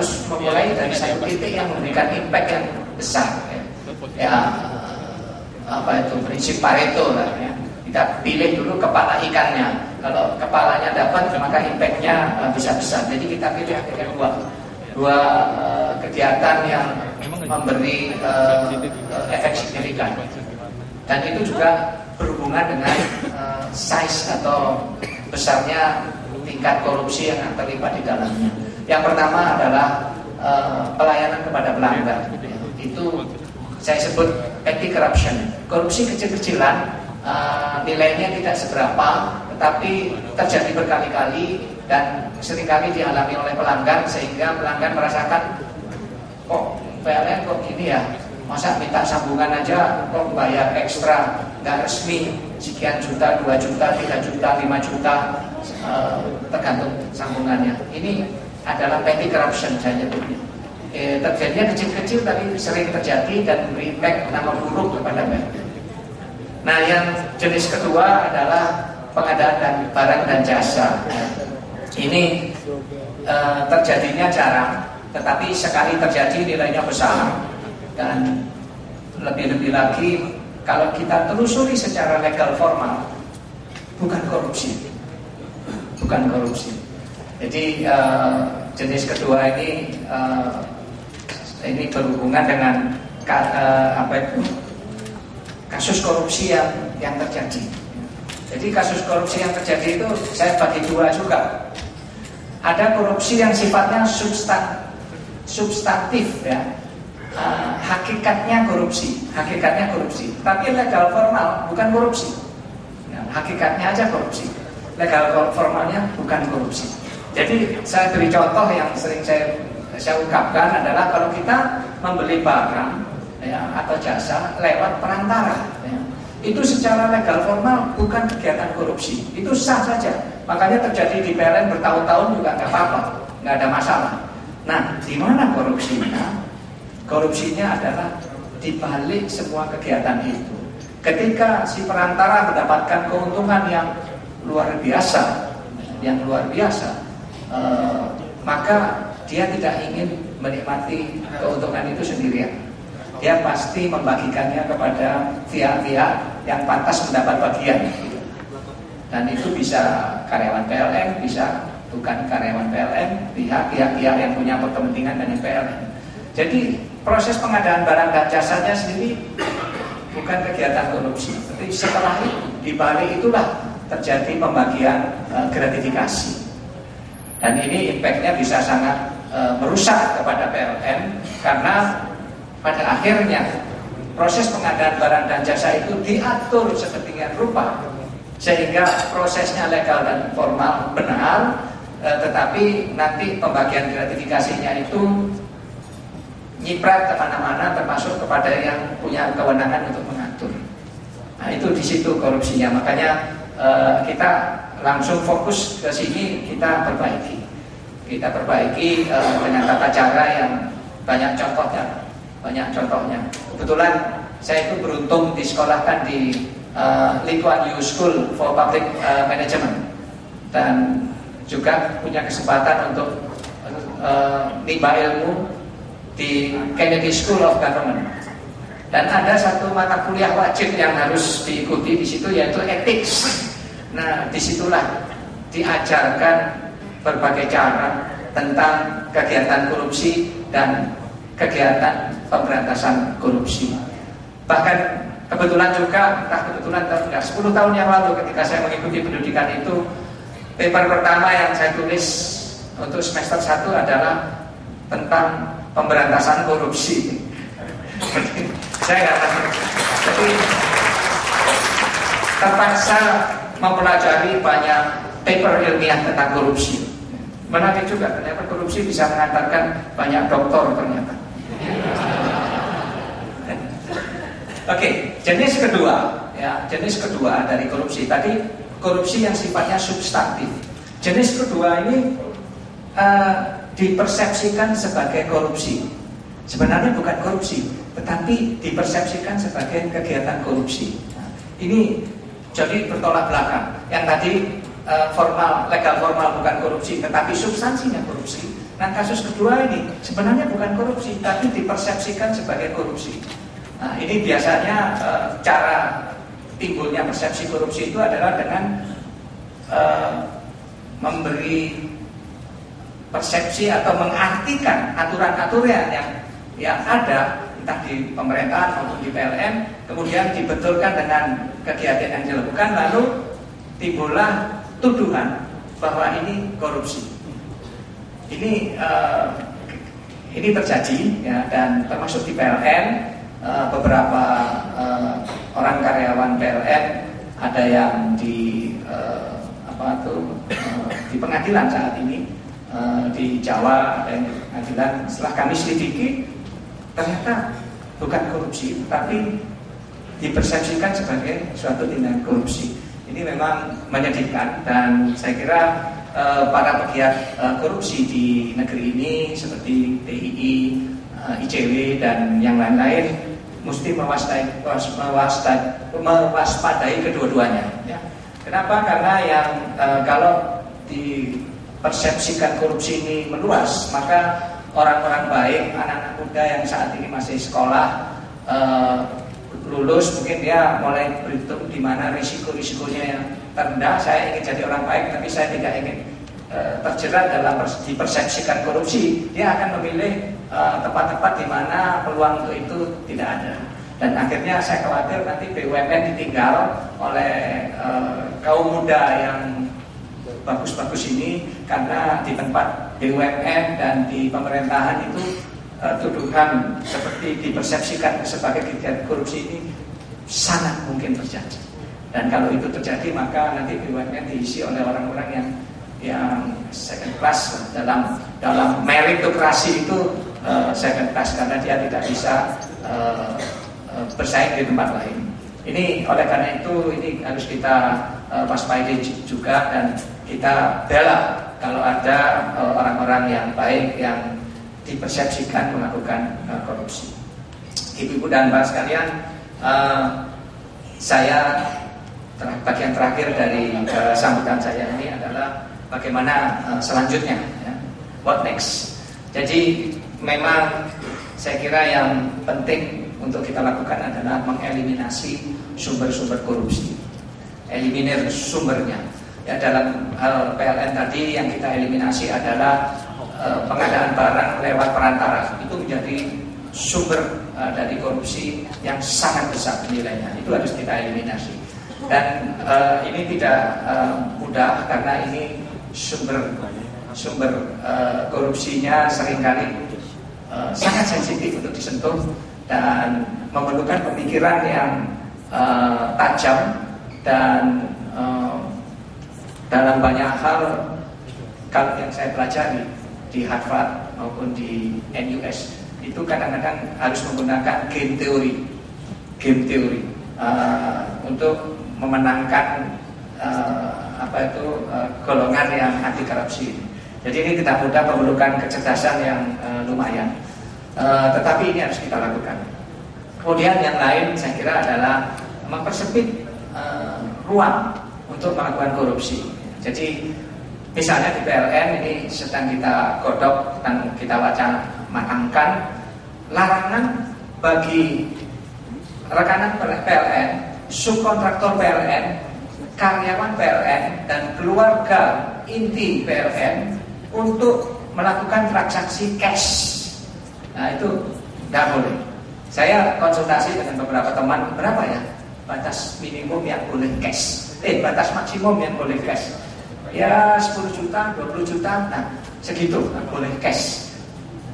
harus memulai dari satu titik yang memberikan impact yang besar. Ya, apa itu prinsip Pareto lah ya. Kita pilih dulu kepala ikannya. Kalau kepalanya dapat, maka impactnya bisa besar. Jadi kita pilih dua kegiatan yang memberi efek signifikan. Dan itu juga berhubungan dengan size atau besarnya tingkat korupsi yang terlibat di dalamnya. Yang pertama adalah pelayanan kepada pelanggan. Itu saya sebut petty corruption. Korupsi kecil-kecilan, nilainya tidak seberapa, tetapi terjadi berkali-kali dan seringkali dialami oleh pelanggan, sehingga pelanggan merasakan kok PLN kok gini ya, masa minta sambungan aja kok bayar ekstra, nggak resmi sekian juta, 2 juta, 3 juta, 5 juta, tergantung sambungannya. Ini adalah petty corruption saya nyebutnya. Terjadinya kecil-kecil tapi sering terjadi dan memberi impact nama buruk kepada PLN. Nah, yang jenis kedua adalah pengadaan dan barang dan jasa. Ini terjadinya jarang, tetapi sekali terjadi nilainya besar. Dan lebih-lebih lagi, kalau kita telusuri secara legal formal, bukan korupsi. Bukan korupsi. Jadi jenis kedua ini berhubungan dengan kasus korupsi yang terjadi. Jadi kasus korupsi yang terjadi itu saya bagi dua juga. Ada korupsi yang sifatnya substantif ya. Hakikatnya korupsi. Tapi legal formal bukan korupsi. Ya, hakikatnya aja korupsi. Legal formalnya bukan korupsi. Jadi saya beri contoh yang sering saya ungkapkan adalah kalau kita membeli barang ya, atau jasa lewat perantara ya. Itu secara legal formal bukan kegiatan korupsi, itu sah saja. Makanya terjadi di PLN bertahun-tahun juga nggak apa-apa, nggak ada masalah. Nah, di mana korupsinya? Korupsinya adalah di balik semua kegiatan itu. Ketika si perantara mendapatkan keuntungan yang luar biasa, maka dia tidak ingin menikmati keuntungan itu sendirian. Dia pasti membagikannya kepada pihak-pihak yang pantas mendapat bagian. Dan itu bisa karyawan PLN, bisa bukan karyawan PLN, pihak-pihak yang punya kepentingan dengan PLN. Jadi proses pengadaan barang dan jasanya sendiri bukan kegiatan korupsi. Tapi setelah itu, di balik itulah terjadi pembagian gratifikasi. Dan ini impactnya bisa sangat merusak kepada PLN, karena pada akhirnya proses pengadaan barang dan jasa itu diatur sedemikian rupa sehingga prosesnya legal dan formal benar, tetapi nanti pembagian gratifikasinya itu nyiprat kemana-mana, termasuk kepada yang punya kewenangan untuk mengatur. Nah, itu di situ korupsinya. Makanya kita langsung fokus ke sini, kita perbaiki dengan tata cara yang banyak contohnya. Kebetulan saya itu beruntung disekolahkan di Lituan U School for Public Management, dan juga punya kesempatan untuk nimba ilmu di Kennedy School of Government. Dan ada satu mata kuliah wajib yang harus diikuti di situ, yaitu ethics. Nah, disitulah diajarkan berbagai cara tentang kegiatan korupsi dan kegiatan pemberantasan korupsi. Bahkan kebetulan juga, entah kebetulan atau tidak, 10 tahun yang lalu ketika saya mengikuti pendidikan itu, paper pertama yang saya tulis untuk semester 1 adalah tentang pemberantasan korupsi. Saya nggak tahu. Jadi terpaksa mempelajari banyak paper ilmiah tentang korupsi. Menarik juga, ternyata korupsi bisa mengantarkan banyak doktor ternyata. Oke, jenis kedua dari korupsi. Tadi korupsi yang sifatnya substantif. Jenis kedua ini dipersepsikan sebagai korupsi. Sebenarnya bukan korupsi, tetapi dipersepsikan sebagai kegiatan korupsi. Nah, ini jadi bertolak belakang. Yang tadi legal formal bukan korupsi, tetapi substansinya korupsi. Nah kasus kedua ini sebenarnya bukan korupsi, tapi dipersepsikan sebagai korupsi. Nah ini biasanya cara timbulnya persepsi korupsi itu adalah dengan memberi persepsi atau mengartikan aturan-aturan yang ada entah di pemerintahan maupun di PLN, kemudian dibetulkan dengan kegiatan yang dilakukan, lalu timbullah tuduhan bahwa ini korupsi. Ini terjadi ya, dan termasuk di PLN beberapa orang karyawan PLN ada yang di di pengadilan saat ini di Jawa, ada yang di pengadilan. Setelah kami selidiki ternyata bukan korupsi, tapi dipersepsikan sebagai suatu tindakan korupsi. Ini memang menyedihkan, dan saya kira para pegiat korupsi di negeri ini seperti TII, ICW dan yang lain-lain mesti mewaspadai kedua-duanya. Ya. Kenapa? Karena yang kalau dipersepsikan korupsi ini meluas, maka orang-orang baik, anak-anak muda yang saat ini masih sekolah, lulus, mungkin dia mulai berhitung di mana risiko-risikonya yang terendah. Saya ingin jadi orang baik, tapi saya tidak ingin terjerat dalam dipersepsikan korupsi. Dia akan memilih tempat-tempat di mana peluang untuk itu tidak ada. Dan akhirnya saya khawatir nanti BUMN ditinggal oleh kaum muda yang bagus-bagus ini, karena di tempat BUMN dan di pemerintahan itu tuduhan seperti dipersepsikan sebagai kegiatan korupsi ini sangat mungkin terjadi. Dan kalau itu terjadi, maka nanti BUMN diisi oleh orang-orang yang second class dalam meritokrasi itu, second class karena dia tidak bisa bersaing di tempat lain. Ini oleh karena itu ini harus kita waspadai juga, dan kita bela kalau ada orang-orang yang baik yang dipersepsikan melakukan korupsi. Ibu-ibu dan bapak sekalian, saya bagian terakhir dari sambutan saya ini adalah bagaimana selanjutnya, ya. What next? Jadi memang saya kira yang penting untuk kita lakukan adalah mengeliminasi sumber-sumber korupsi, eliminir sumbernya. Ya, dalam hal PLN tadi yang kita eliminasi adalah pengadaan barang lewat perantara. Itu menjadi sumber dari korupsi yang sangat besar nilainya. Itu harus kita eliminasi. Dan ini tidak mudah, karena ini sumber korupsinya seringkali sangat sensitif untuk disentuh dan memerlukan pemikiran yang tajam, dan dalam banyak hal kalau yang saya pelajari di Harvard maupun di NUS itu kadang-kadang harus menggunakan game teori untuk memenangkan golongan yang anti korupsi. Jadi ini tidak mudah, memerlukan kecerdasan yang lumayan, tetapi ini harus kita lakukan. Kemudian yang lain saya kira adalah mempersempit ruang untuk melakukan korupsi. Jadi misalnya di PLN ini sedang kita godok dan kita matangkan larangan bagi rekanan PLN, subkontraktor PLN, karyawan PLN dan keluarga inti PLN untuk melakukan transaksi cash. Nah itu tidak boleh. Saya konsultasi dengan beberapa teman, berapa ya batas minimum yang boleh cash? Batas maksimum yang boleh cash. Ya 10 juta, 20 juta, nah segitu boleh cash.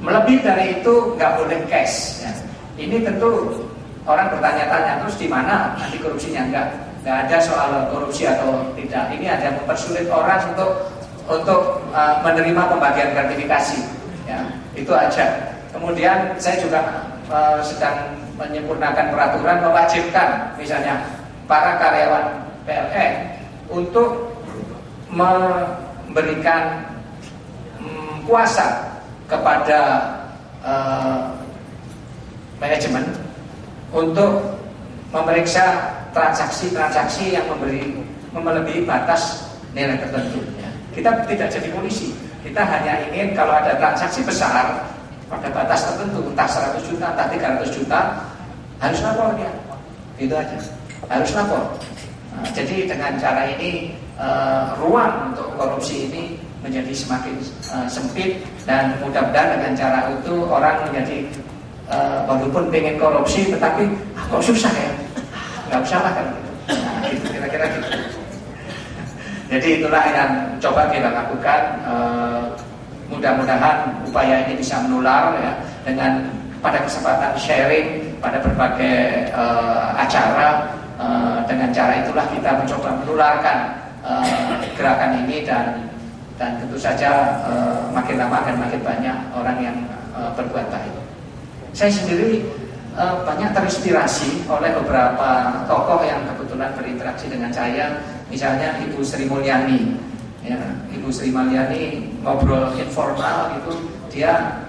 Melebih dari itu nggak boleh cash. Ya. Ini tentu orang bertanya-tanya, terus di mana anti korupsinya? Nggak ada soal korupsi atau tidak. Ini ada mempersulit orang untuk menerima pembagian gratifikasi. Ya, itu aja. Kemudian saya juga sedang menyempurnakan peraturan mewajibkan misalnya para karyawan PLN untuk memberikan kuasa kepada manajemen untuk memeriksa transaksi-transaksi yang melebihi batas nilai tertentu. Ya. Kita tidak jadi polisi, Kita hanya ingin kalau ada transaksi besar pada batas tertentu, entah 100 juta, entah 300 juta, harus lapor dia. Gitu aja. Harus lapor. Nah, jadi dengan cara ini ruang untuk korupsi ini menjadi semakin sempit, dan mudah-mudahan dengan cara itu orang menjadi walaupun pengen korupsi tetapi kok susah ya, nggak usah lah kan gitu. Nah, gitu, kira-kira gitu. Jadi itulah yang coba kita lakukan. Mudah-mudahan upaya ini bisa menular ya, dengan pada kesempatan sharing pada berbagai acara. Dengan cara itulah kita mencoba menularkan gerakan ini, dan tentu saja makin lama akan makin banyak orang yang berbuat baik. Saya sendiri banyak terinspirasi oleh beberapa tokoh yang kebetulan berinteraksi dengan saya, misalnya Ibu Sri Mulyani. Ya, Ibu Sri Mulyani ngobrol informal itu dia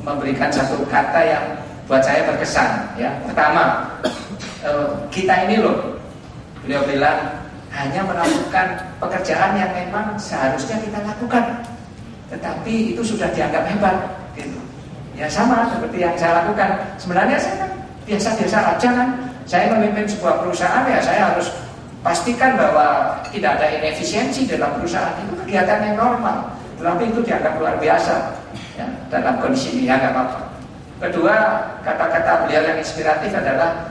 memberikan satu kata yang buat saya berkesan. Ya, pertama, kita ini loh, beliau bilang, hanya melakukan pekerjaan yang memang seharusnya kita lakukan, tetapi itu sudah dianggap hebat. Gitu. Ya sama seperti yang saya lakukan. Sebenarnya saya kan biasa-biasa aja kan. Saya memimpin sebuah perusahaan, ya saya harus pastikan bahwa tidak ada inefisiensi dalam perusahaan. Itu kegiatan yang normal, tetapi itu dianggap luar biasa. Ya, dalam kondisi ini ya nggak apa-apa. Kedua, kata-kata beliau yang inspiratif adalah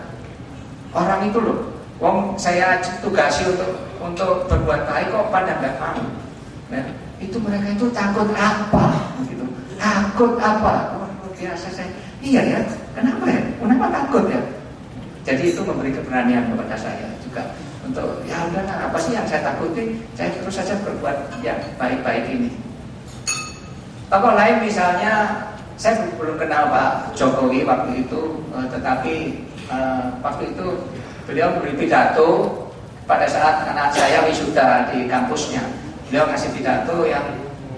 orang itu loh, wong saya tugasi untuk berbuat baik kok pada nggak mau. Ya, itu mereka itu takut apa? Gitu. Takut apa? Luar biasa saya. Iya ya, kenapa ya? Kenapa takut ya? Jadi itu memberi keberanian kepada saya juga untuk ya udahlah, apa sih yang saya takuti? Saya terus saja berbuat yang baik-baik ini. Tokoh lain misalnya, saya belum kenal Pak Jokowi waktu itu, tetapi waktu itu beliau memberi pidato pada saat anak saya wisuda di kampusnya. Beliau ngasih pidato yang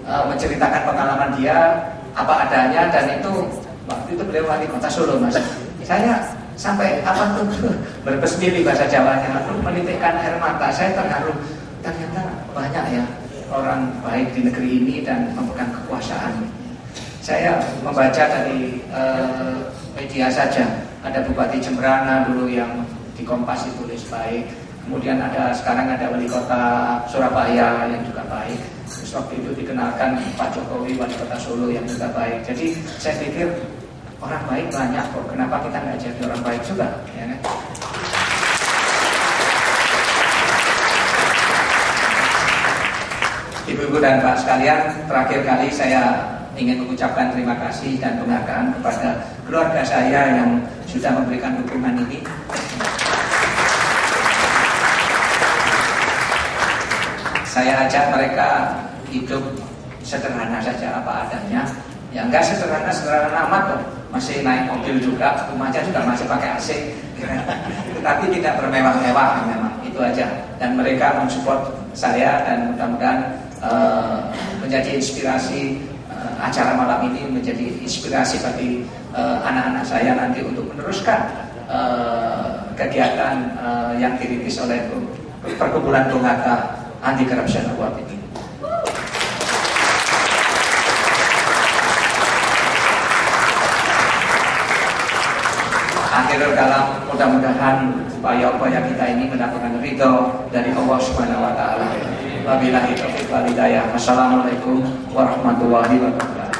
menceritakan pengalaman dia apa adanya, dan itu waktu itu beliau wali kota Solo, Mas. Saya sampai apa tuh berbesmili bahasa Jawanya, lalu menitikkan air mata. Saya terharu, ternyata banyak ya orang baik di negeri ini dan memegang kekuasaan. Saya membaca dari media saja, ada Bupati Jembrana dulu yang di Kompas ditulis baik, kemudian sekarang ada Wali Kota Surabaya yang juga baik. Terus waktu itu dikenalkan Pak Jokowi Wali Kota Solo yang juga baik. Jadi saya pikir orang baik banyak kok, kenapa kita nggak jadi orang baik juga, ya kan? Ibu-ibu dan Pak sekalian, terakhir kali saya ingin mengucapkan terima kasih dan penghargaan kepada keluarga saya yang sudah memberikan dukungan ini. Saya ajak mereka hidup sederhana saja apa adanya. Ya enggak sederhana amat kok. Masih naik mobil juga, rumahnya juga masih pakai AC. Tetapi tidak bermewah-mewah memang, itu aja. Dan mereka mensupport saya, dan mudah-mudahan menjadi inspirasi. Acara malam ini menjadi inspirasi bagi anak-anak saya nanti untuk meneruskan kegiatan yang dirintis oleh Perkumpulan Bung Hatta Anti Corruption Award ini. Akhirul kalam, mudah-mudahan upaya-upaya kita ini mendapatkan ridho dari Allah Subhanahu wa taala. Wabillahi taufiq wal hidayah. Wassalamualaikum warahmatullahi wabarakatuh.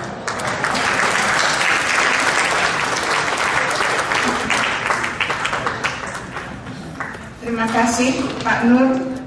Terima kasih Pak Nur.